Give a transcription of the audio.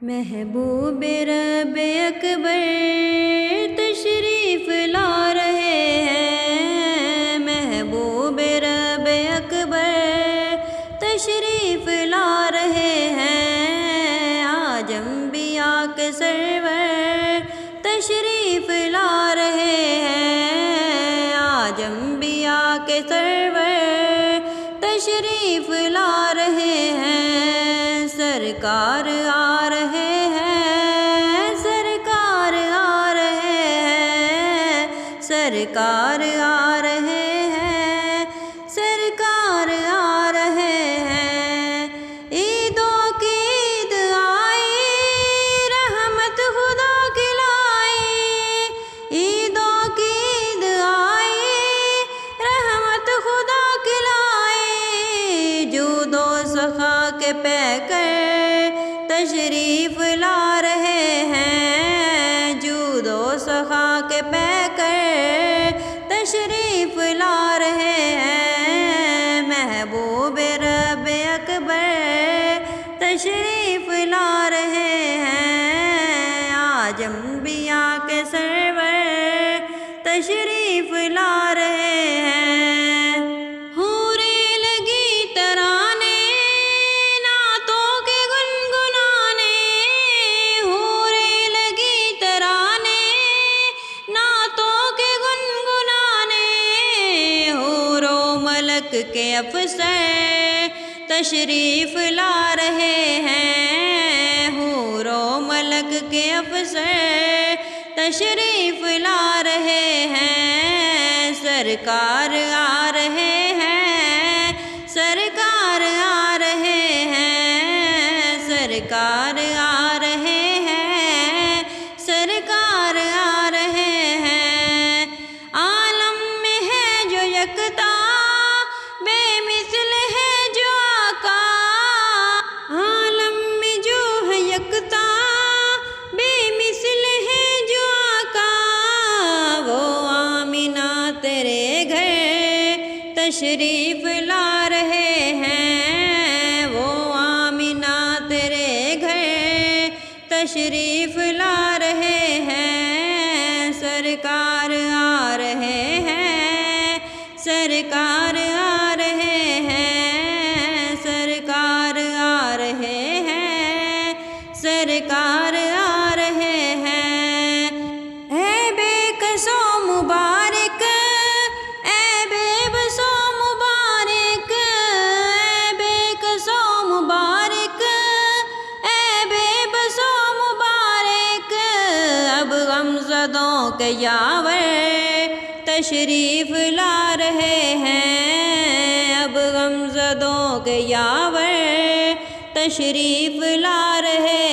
محبوب رب اکبر تشریف لا رہے ہیں، محبوب رب اکبر تشریف لا رہے ہیں، آج انبیاء کے سرور تشریف لا رہے ہیں، آج انبیاء کے سرور تشریف لا رہے ہیں، سرکار آ رہے ہیں، سرکار آ رہے ہیں، سرکار آ رہے ہیں، سرکار آ رہے ہیں، عیدوں کی عید آئی، رحمت خدا کی لائی، عیدوں کی عید آئی، رحمت خدا کی لائی، جود و سخا کے پیکر تشریف لا رہے ہیں، جود و سخا کے پیکر تشریف لا رہے ہیں، محبوب رب اکبر تشریف لا رہے ہیں، آج انبیاء کے سرور تشریف لا رہے ہیں، حوریں لگی ترانے نعتوں کے گنگنانے، حوریں لگی ترانے نعتوں کے گنگنانے، حور و ملک کے افسر تشریف لا رہے ہیں، حور و ملک کے افسر تشریف لا رہے ہیں، سرکار آ رہے ہیں، سرکار آ رہے ہیں، سرکار آ رہے ہیں، سرکار آ رہے ہیں، عالم میں ہے جو یکتا بے مثل ہے جو آقا، عالم میں جو ہے یکتا بے مثل ہے جو آقا، وہ آمینہ تیرے گھر تشریف لا رہے ہیں، وہ آمینہ تیرے گھر تشریف لا رہے ہیں، سرکار آ رہے ہیں، سرکار آ رہے ہیں، سرکار آ رہے ہیں، سرکار آ رہے ہیں، اے بے کسو مبارک، اے بے بسو مبارک، اے بے کسو مبارک، اے بے بسو مبارک، اب غمزدوں کے یاور تشریف لا رہے ہیں، اب غمزدوں کے یاور تشریف لا رہے